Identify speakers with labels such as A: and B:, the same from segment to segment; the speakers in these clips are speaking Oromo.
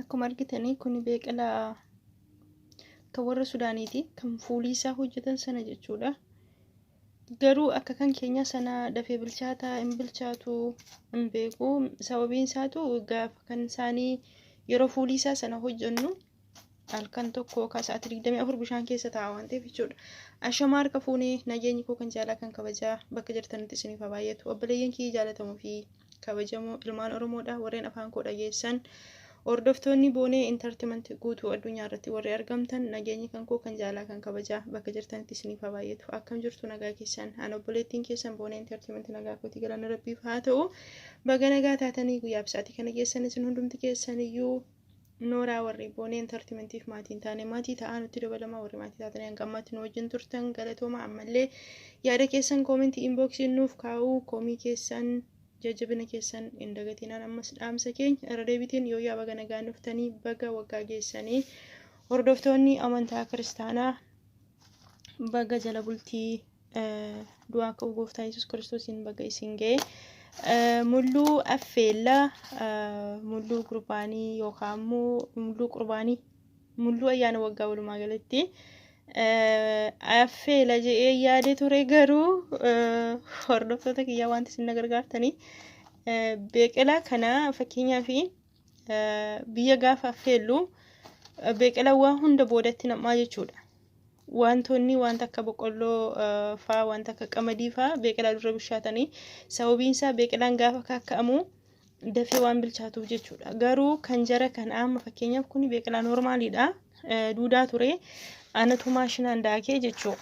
A: Akkuma argitanii kun beeqilaa kan warra Sudaaniiti kan fuulii isaa hojjetan sana jechuudha. Garuu akka kan keenya sana dafee bilchaataa hin bilchaatu hin beeku. Sababiin isaatu gaafa kan isaanii yeroo fuulii isaa sana hojjennu halkan tokko sa'aatii 24 bishaan keessa taa'a waan ta'eef jechuudha. Ashamaa harka fuunee nageenyi koo kan jaalaa kan kabajaa bakka jirtanitti isiniif haa baay'atu. Obboleeyyan kiyya jaalatamuu fi kabajamoo ilmaan Oromoodha warreen afaan koo dhageessan. Hordoftoonni boonee intartimantii guutuu addunyaa irratti warri argamtan nageenyi kan koo kan jaalaa kan kabajaa bakka jirtanitti isiniif haa baay'atu. Akkam jirtu nagaa keessan ana obboleettiin keessan boonee intartimantii nagaa kootii galanna rabbiif haa ta'u. Baga nagaa taatanii guyyaa bisaatii kana keessan isin hundumti keessan iyyuu Nooraa warri boonee intartimentiif maatiin taane maatii ta'aa nutti dabalama warri maatii taatanii hangammaatti nu wajjin turtan galatooma ammallee yaada keessan koomentii inboxii nuuf kaa'uu koomii keessan jajjabina keessan hin dagatinaan ammas dhaamsa keenya irra deebitiin yoo yaa baga nagaa nuftanii baga waggaa geessanii hordoftoonni amantaa kiristaanaa baga jala bultii du'aa ka'uu gooftaa Yesuus Kiristoosiin baga isin ga'e. Mulluu affeella mulluu qurbaanii yookaan mulluu qurbaanii mulluu ayyaana waggaa walumaa galatti affeela jedhee yaadee ture garuu hordoftoota kiyyaa wanti isin gargaartanii beeqilaa kana fakkeenyaaf biyya gaafa affeellu beeqilaa waan hunda boodatti namaa jechuudha. Wantoonni wanta akka boqqolloo faa wanta akka qamadii faa beeqilaa dura bishaatanii sababiin isaa beeqilaan gaafa kakka'amu dafee waan bilchaatuuf jechuudha. Garuu kan jara kan amma fakkeenyaaf kun beeqilaa normaaliidha. Duudaa ture anatu maashinaan daakee jechuudha.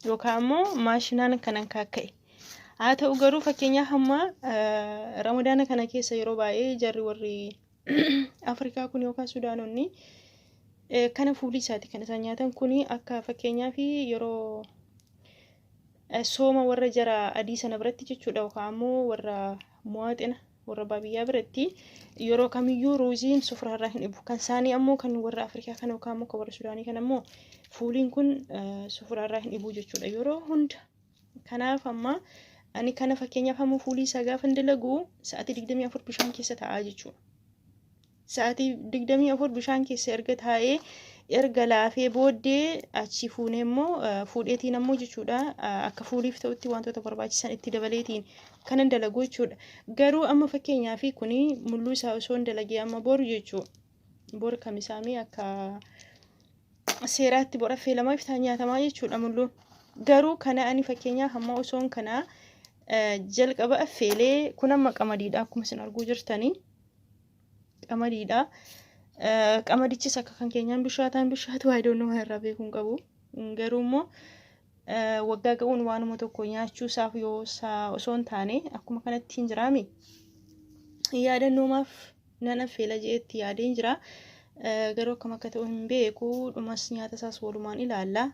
A: Yookaan immoo maashinaan kanan kakka'e. Haa ta'u garuu fakkeenyaaf amma ramadaana kana keessa yeroo baay'ee jarri warri Afrikaa kun yookaan Sudaanonni kana fuulii isaati kan isaan nyaatan kuni akka fakkeenyaaf yeroo sooma warra jara adii sana biratti jechuudha yookaan immoo warra muwaaxina warra baadiyyaa biratti yeroo kamiyyuu ruuziin sufraarraa hin dhibu kan isaanii ammoo kan warra Afrikaa kana yookaan immoo kan warra Sudaanii kana ammoo fuuliin kun sufraarraa hin dhibu jechuudha yeroo hunda. Kanaaf amma ani kana fakkeenyaaf ammoo fuulii isaa gaafa dalagu sa'aatii 24 bishaan keessa taa'aa jechuudha. Sa'aatii 24 bishaan keessa erga taa'ee erga laafee booddee achi fuunee immoo fuudheetiin ammoo jechuudha akka fuuliif ta'utti wantoota barbaachisan itti dabaleetiin kanan dalagu jechuudha. Garuu amma fakkeenyaaf kuni mulluu isaa osoo hin dalagee amma boru jechuudha. Bor kamisaamee akka seeraatti bor affeelamaa iftaan nyaatamaa jechuudha mulluun. Garuu kana ani fakkeenyaaf amma osoon kana jalqaba affeelee kun amma qamadiidha akkuma isin arguu jirtanii. Qamadiidha. Qamadichis akka kan keenyaan bishaatu waayidoon nama irraa beekuun qabu. Garuu immoo waggaa ga'uun waanuma tokko nyaachuu isaaf yoo osoo hin taane akkuma kanatti hin jiraami. Yaadannoomaaf nan affeela jedheetti yaadeen jira. Garuu akkam akka ta'u hin beeku dhumas nyaata isaas walumaan ilaalla.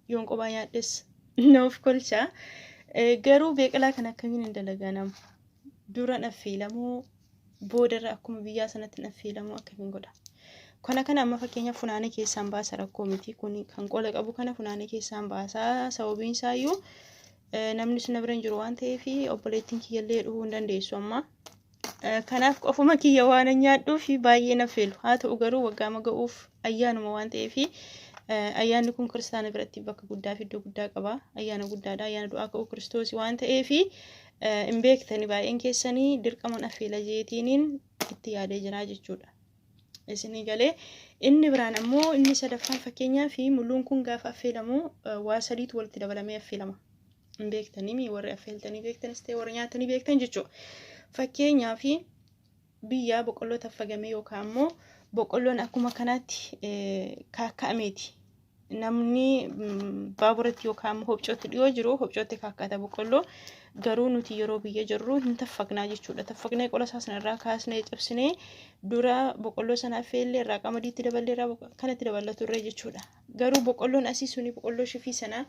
A: Yoon qophaa nyaadhes nuuf kolcha. Garuu beeqilaa kan akkamiin hin dalaganam duran affeelamuu boodarra akkuma biyyaa sanatti affeelamu akkamiin godha. Kana amma fakkeenya funaanee keessaan baasa rakkoo miti kun kan qola qabu kana funaanee keessaan baasa sababiin isaa iyyuu namni sun bira hin jiru waan ta'eef obboleettiin kiyyallee dhufuu hin dandeessu amma. Kanaaf qofuma kiyya waan nyaadhuuf baay'ee naffeelu. Haa ta'u garuu waggaa maga'uuf ayyaanuma waan ta'eef ayyaanni kun kiristaana biratti bakka guddaa fi iddoo guddaa qaba. Ayyaana guddaadha. Ayyaana du'aa ka'uu Kiristoos waan ta'eef hin beektani baay'een keessanii dirqaman affeela jeetiiniin itti yaadee jira jechuudha. Isinii galee inni biraan ammoo inni sadaffaan fakkeenyaaf mulluun kun gaafa affeelamu waa sadiitu walitti dabalamee affeelama. Hin beektanii warri affeeltanii beektanis ta'e warri nyaatanii beektan jechuudha. Fakkeenyaaf biyyaa boqqolloo taffagamee yookaan immoo boqqolloon akkuma kanaatti kaakka'ameeti. Namni baaburatti yookaan hobcootti dhiyoo jiru hobcootti kaakkata boqqolloo garuu nuti yeroo biyya jirru hin taffaqnaa jechuudha. Taffaqnee qola isaa sanarraa kaasnee cabsinee dura boqqolloo sana affeellee irraa qamadiitti daballee irraa kanatti dabalatu irree jechuudha. Garuu boqqolloon asii suni boqqolloo shifii sana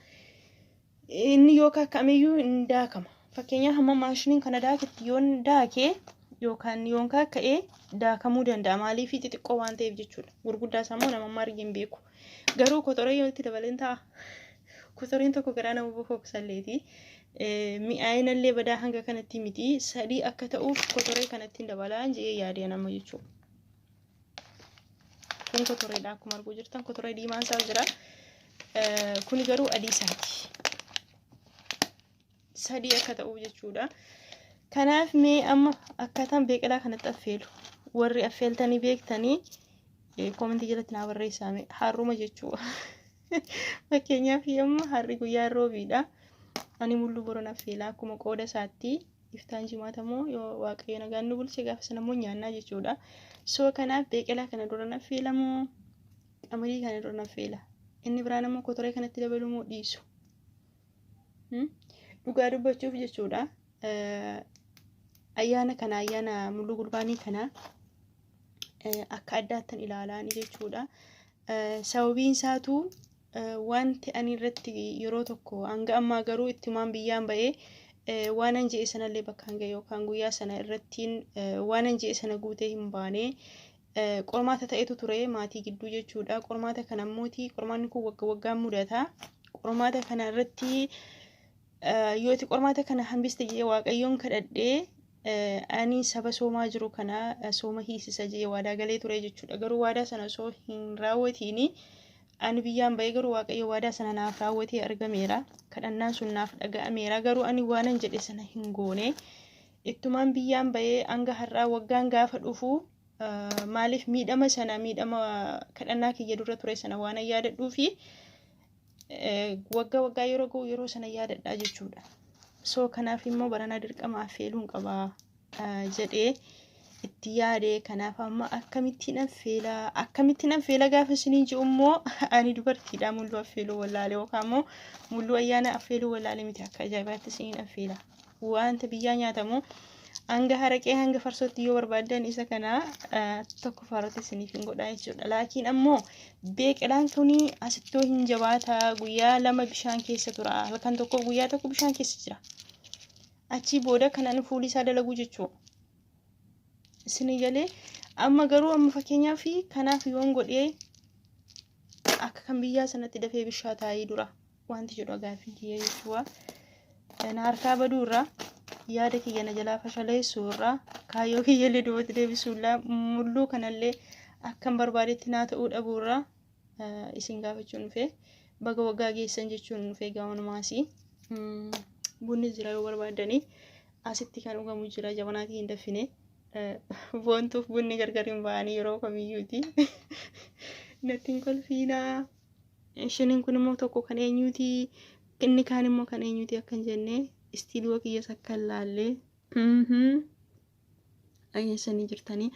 A: inni yoo kaakka'ameyyuu hin daakama. Fakkeenyaaf hamma maashiniin kana daaketti yoon daakee yookaan yoon kaakka'ee daakamuu danda'a maaliif xixiqqoo waan ta'eef jechuudha. Gurguddaa isaa immoo nama argee hin beeku. Garuu kotoree yoo itti dabaleen ta'a. Kotoreen tokko garaa nama bofoksalleeti. Mi'aayinallee badaa hanga kanatti miti sadii akka ta'uuf kotoree kanatti dabalaa jedhee yaadee nama jechuudha. kun kotoreedha akkuma arguu jirtan kotoree diimaan isaa jira. Kuni garuu adii isaati. Sadii akka ta'u jechuudha. Kanaaf mee amma akkaataan beeqilaa kanatti affeelu warri affeeltanii beektanii koomentii jalatti naa barreessaa harruma jechuudha. Fakkeenyaaf yommuu harri guyyaa roobiidha. Ani mulluu boron affeelaa akkuma qooda isaatti iftaan jimaatamoo yoo waaqayyo nagaan nu bulche gaafa sanammoo nyaannaa jechuudha. So kanaaf beeqilaa kana duran affeelamoo qamadii kana duran affeela. Inni biraan ammoo kotoree kanatti dabaluu dhiisu. Dhugaa dubbachuuf jechuudha. Ayyaana kana ayyaana mulluu gurbaanii kana akka addaattan ilaalanii jechuudha. Sababiin isaatu wanti ani irratti yeroo tokko hanga ammaa garuu ittumaan biyyaan ba'ee waan an je'e sanallee bakka hanga yookaan guyyaa sana irrattiin waan an je'e sana guutee hin baane qormaata ta'etu ture maatii gidduu jechuudha. Qormaata kana ammooti qormaanni kun waggaan mudata. Qormaata kana irratti yooti qormaata kana hambiste jee waaqayyoon kadhadhee ani saba soomaa jiru kana sooma hiisisa jee waadaa galee ture jechuudha. Garuu waadaa sana osoo hin raawwatiini ani biyyaan ba'ee garuu waaqayyo waadaa sana naaf raawwatee argameera. Kadhannaan sun naaf dhaga'ameera. Garuu ani waanan jedhe sana hin goone. Ittumaan biyyaan ba'ee hanga har'aa waggaan gaafa dhufu maaliif miidhama kadhannaa kiyya dura ture sana waan yaadadhuu fi waggaa yeroo ga'u yeroo sana yaadadhaa jechuudha. So kanaaf immoo baranaa dirqama affeeluun qaba jedhee itti yaade. Kanaaf amma akkamittiin affeela gaafa isiniin ji'u immoo ani dubartiidha mulluu affeeluu wallaalee yookaan immoo mulluu ayyaana affeeluu wallaalee miti akka ajaa'ibaatti isiniin affeela. Wanta biyyaa nyaatamu hanga haraqee hanga farsootti yoo barbaadan isa kana tokko faaratti isiniif hin godhaa jechuudha. Laakiin ammoo beeqilaan kuni asittoo hin jabaata. Guyyaa 2 bishaan keessa tura. Halkan tokko guyyaa tokko bishaan keessa jira. Achii booda kanaan fuulli isaa dalaguu jechuudha. Isinii galee amma garuu amma fakkeenyaaf kanaaf yoon godhee akka kan biyyaa sanatti dafee bishaa taa'ee dura wanti jedhu gaaffii kiyya jechuudha. Na harkaa baduurraa yaada kiyya na jalaa fashaleessuurraa kaayyoo kiyyallee duubatti deebisuurraa mulluu kanallee akkan barbaadetti naa ta'uu dhabuurraa isin gaafachuun dhufe baga waggaa geessan jechuun dhufe gaamanumaasi. Bunni jira yoo barbaadanii asitti kan dhugamu jira jabanaatii hin daffine. Boontuuf bunni gargar hin ba'anii yeroo kamiyyuuti. Natti hin kolfiinaa. Ishiniin kun immoo tokko kan eenyuuti inni kaan immoo kan eenyuuti akkan jennee istiidiyoo kiyyas akka hin laallee dhageessanii jirtanii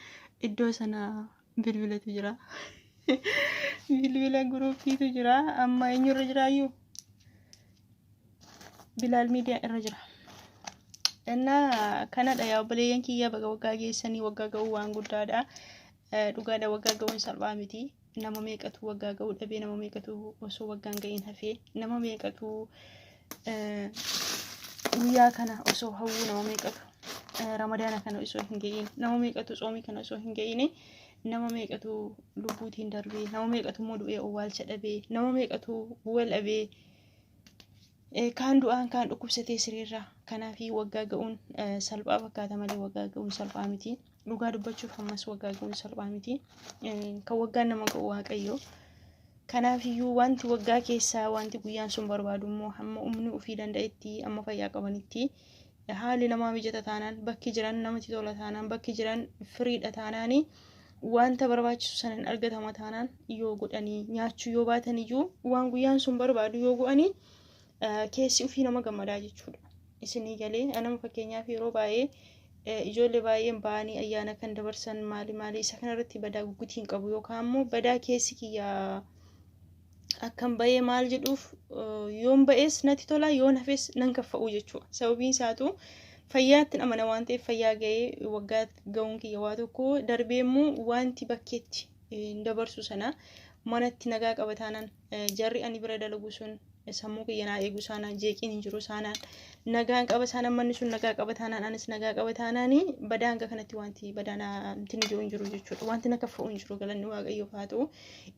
A: iddoo sana bilbilatu jira. Bilbila guruupiitu jira. Amma eenyurra jiraayyuu Bilaal miidiyaa irra jira. Innaa kanadha yaa obboleeyyan kiyya baga waggaa geessanii waggaa ga'uu waan guddaadha. Dhugaadha waggaa ga'uun salphaa miti. Nama meeqatu waggaa ga'uu dhabee nama meeqatu osoo waggaan ga'iin hafee nama meeqatu guyyaa kana osoo hawwuu nama meeqatu ramadaana kana osoo hin ga'iin nama meeqatu xoomii kana osoo hin ga'iin nama meeqatu lubbuutiin darbee nama meeqatu immoo du'ee owwaalcha dhabee nama meeqatu wal dhabee kaan du'aan kaan dhukkubsatee siriirraa. Kanaaf waggaa ga'uun salphaa fakkaata malee waggaa ga'uun salphaa miti. Dhugaa dubbachuuf ammas waggaa ga'uun salphaa miti. Kan waggaan nama ga'u waaqayyo. Kanaaf wanti waggaa keessaa wanti guyyaan sun barbaadu immoo hamma umni ofii danda'etti amma fayyaa qabanitti haalli namaa mijata taanaan bakki jiran namatti tola taanaan bakki jiran firiidha taanaanii wanta barbaachisu sanan argatama taanaan yoo godhanii nyaachuu yoo baatan iyyuu waan guyyaan sun barbaadu yoo go'anii keessi ofii nama gammadaa jechuudha. Isinii galee anama fakkeenyaaf yeroo baay'ee ijoollee baay'een ba'anii ayyaana kan dabarsan maali isa kanarratti badaa guggutiin qabu yookaan immoo badaa keessi kiyya akkan ba'ee maal jedhuuf yoon ba'ees natti tola yoon hafes nan kaffa'u jechuudha. Sababiin isaatu fayyaatti amana waan ta'eef fayyaa ga'ee waggaa ga'uun kiyya waa tokko darbee immoo wanti bakkeetti dabarsu sana manatti nagaa qaba taanaan jarri ani bira dalagu sun sammuu kiyya naa eegu saanaan jeeqiin hin jiru saanaan nagaan qaba saanaan manni sun nagaa qaba taanaan anis nagaa qaba taanaanii badaa hanga kanatti wanti badaa namtini jiru hin jiru jechuudha. Wanti na kaffa'u hin jiru galanni waaqayyoof haa ta'u.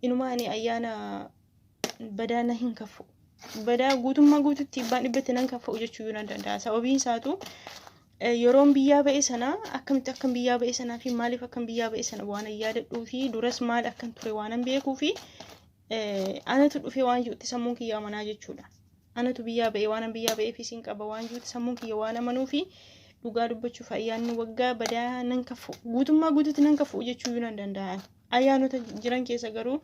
A: Inumaa ani ayyaana badaa na hin kaffa'u. Badaa guutummaa guututti ibbaan dhibbatti nan kaffa'u jechuu nan danda'a. Sababiin isaatu yeroon biyyaa ba'e sana akkamitti akkam biyyaa ba'e sanaa fi maaliif akkam biyyaa ba'e sana waan yaadadhuu fi duras maal akkan ture waan beekuu fi anatu dhufee waan jirutti sammuun kiyya amanaa jechuudha. Anatu biyyaa ba'e waan biyyaa ba'ee fi siin qaba waan jirutti sammuun kiyya waan amanuu fi dhugaa dubbachuuf ayyaanni waggaa badaa nan kafu guutummaa guutuutti nan kafu jechuu nan danda'an. Ayyaanota jiran keessa garuu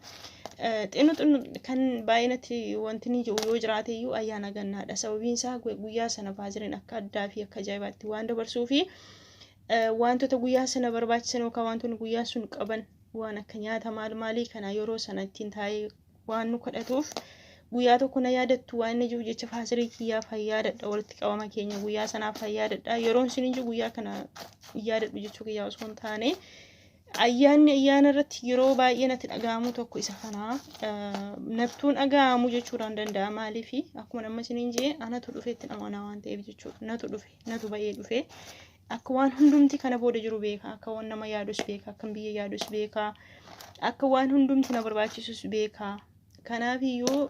A: xinnu kan baay'inatti wanti ni jiru yoo jiraate iyyuu ayyaana gannaadha. Sababiin isaa guyyaa sana baaziriin akka addaa fi akka ajaa'ibaatti waan dabarsuu fi wantoota guyyaa sana barbaachisan yookaan wantoonni guyyaa sun qaban waan akka nyaata maalii kana yeroo sana ittiin taa'ee waan nu kadhatuuf guyyaa tokko na yaadattu waan inni jiru jecha faazirii kiyyaa fayyaadadha walitti qabama keenya guyyaa sanaaf fayyaadadha yeroon sun hin jiru guyyaa kana yaadadhu jechuu kiyyaa osoo hin taane ayyaana irratti yeroo baay'ee natti dhaga'amu tokko isa kana nattuun dhaga'amu jechuudhaan danda'a maaliif akkuma amma isiniin jee anatu dhufeetti amanaa waan ta'eef jechuudha natu ba'ee dhufe akka waan hundumti kana booda jiru beeka akka waan nama yaadus beeka akka biyya yaadus beeka akka waan hundumti na barbaachisus beeka kanaaf iyyuu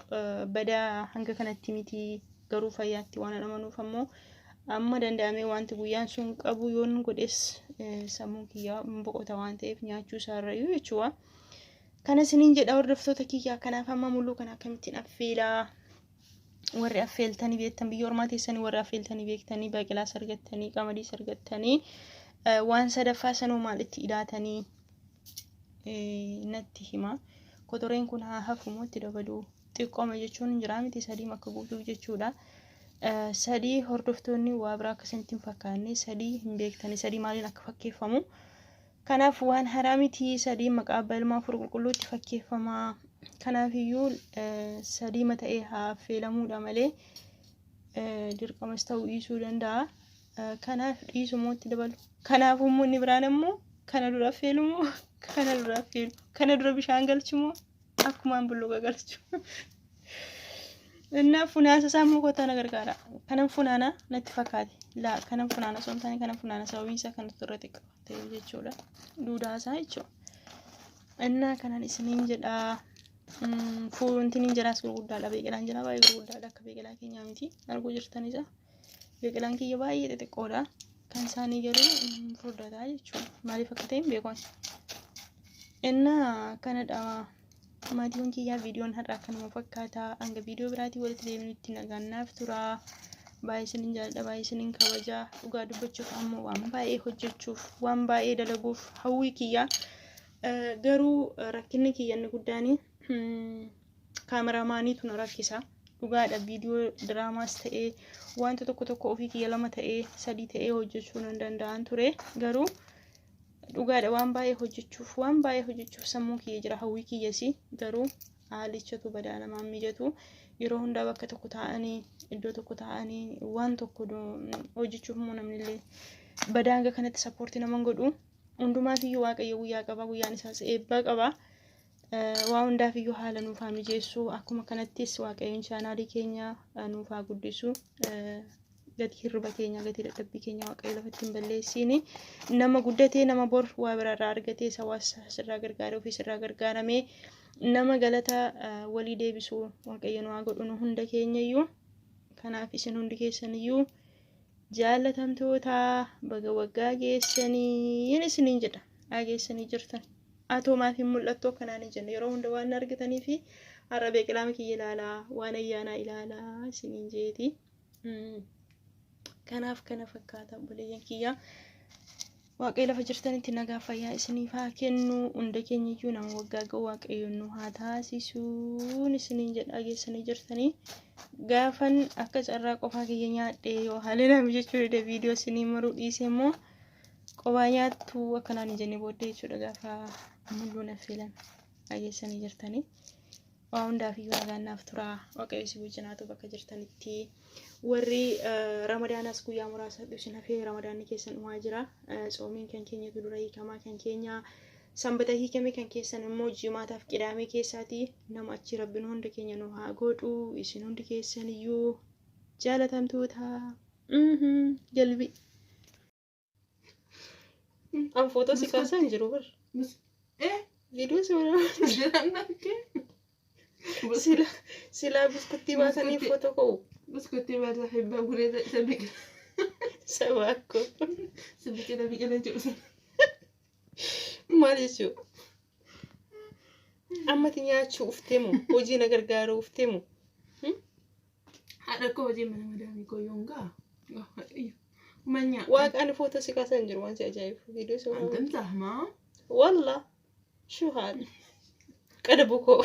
A: badaa hanga kanatti miti garuu fayyaatti waan amanuuf ammoo amma danda'amee wanti guyyaan sun qabu yoon godhes sammuu kiyyaa boqota waan ta'eef nyaachuu isaarrayyuu jechuudha. Kana isiniin jedha hordoftoota kiyyaa kanaaf amma mul'uu kana akkamittiin affeelaa warri affeeltanii beektan biyya ormaa teessanii warri affeeltanii beektanii baaqelaa sargattanii qamadii sargattanii waan sadaffaa sanuu maalitti hidhaatanii natti hima. Kotoreen kun haa hafumoo itti dabaluu xiqqooma jechuun jira miti sadii akka guutuuf jechuudha. Sadii hordoftoonni waa biraa akkasitti hin fakkaanne sadii hin beektani sadii maaliin akka fakkeeffamu kanaaf waan haraa miti sadii maqaa abbaa ilmaa afur qulqulluutti fakkeeffama kanaaf iyyuu sadii mata'ee haa affeelamuudha malee dirqamas ta'uu dhiisuu danda'a kanaaf dhiisumoo itti dabalu kanaaf uummanni biraan ammoo kana dura affeelumoo kana dura bishaan galchumoo akkumaan bulluqa galchu Inna funaana sammuu kootaa na gargaara. Kanan funaana natti fakkaate. Laa kanan funaana somtaanii kanan funaana sababiin isaa kan turre xiqqaate jechuudha. Duudaa isaa jechuudha. Inna kanan isiniin jedhaa fuuluntiin jiraas gurguddaadha. Beeqilaan jira baay'ee gurguddaadha akka beeqilaa keenyaa miti. Arguu jirtanisa. Beeqilaan kiyya baay'ee xixiqqoodha. Kan isaanii garuu furdataa jechuudha. Maaliif akka ta'e hin beekan. Inna kanadha. Maatiiwwan kiyyaa viidiyoon har'aa kanuma fakkaata hanga viidiyoo biraatii walitti deebinutti nagaannaaf tura baay'ee isiniin jaalladha baay'ee isiniin kabaja dhugaa dubbachuuf ammoo waan baay'ee hojjechuuf waan baay'ee dalaguuf hawwii kiyyaa garuu rakkinni kiyya inni guddaanii kaameraamaaniitu na rakkisa dhugaadha viidiyoo diraamaas ta'ee wanta tokko ofii kiyya lama ta'ee sadii ta'ee hojjechuu nan danda'an ture garuu dhugaadha waan baay'ee hojjechuuf sammuu kiyya jira hawwii kiyyasi garuu haalichatu badaa namaan mijatu yeroo hundaa bakka tokko taa'anii iddoo tokko taa'anii waan tokko hojjechuuf immoo namnillee badaa hanga kanatti sappoortii naman godhu hundumaaf iyyuu waaqayyo guyyaa qaba guyyaan isaas eebbaa qaba waa hundaaf iyyuu haala nuuf haa mijeessu akkuma kanattis waaqayyoon chaanaalii keenya nuuf haa guddisu gati hirriba keenya gati dadhabbii keenya waaqayyo lafatti hin balleessini nama guddatee nama bor waa biraarraa argatee hawaasa sirraa gargaaree ofii sirraa gargaaramee nama galata walii deebisu waaqayyo nu haa godhu nu hunda keenya iyyuu kanaaf isin hundi keessan iyyuu jaalatamtoota baga waggaa geessanii isiniin jedha geessanii jirtan atoomaaf hin mul'attu akkanaan hin jenne yeroo hunda waan argatanii fi har'a beeqilaama kiyya ilaalaa waan ayyaanaa ilaalaa isiniin jeeti. Kanaaf kana fakkaata obboleeyyan kiyya waaqayyo lafa jirtanitti nagaa fayyaa isiniif haa kennu hunda keenya iyyuu nama waggaa ga'u waaqayyoon nu haa taasisuun isiniin jedha geessanii jirtanii gaafan akka carraa qofaa kiyya nyaadhee yoo haalee nama jechuudha viidiyoo isinii maruu dhiisee immoo qophaa nyaattu akkanaan hin jenne booddee jechuudha gaafa mul'uun affeelan geessanii jirtanii waa hundaaf iyyuu nagaannaaf tura waaqayyo si wajjinaatu bakka jirtanitti warri ramadaanas guyyaa muraasa dhusin hafee ramadaanni keessan dhumaa jira soomiin kan keenyatu dura hiikamaa kan keenya sanbata hiikame kan keessan immoo jimaataaf qidaamee keessaati nama achi rabbiin hunda keenya nu haa godhu isin hundi keessan iyyuu jaalatamtoota jalbi an footoo si kaasan jiru bar viidiyoo si wala sila biskutti baasanii footoo ka'u biskutti baasa hibba guree sabik سواكو
B: سبت كده بيقلا جوزا
A: ما ليشو أما تنيا شوفتمو وجي نغرغارو وفتمو
B: هذا كوجي من مدامي كويونغا مانيا
A: واق أنا فوتو سيكا سنجر وان سي فيديو سوا
B: أنتم زحمة
A: والله شو هذا قدبوكو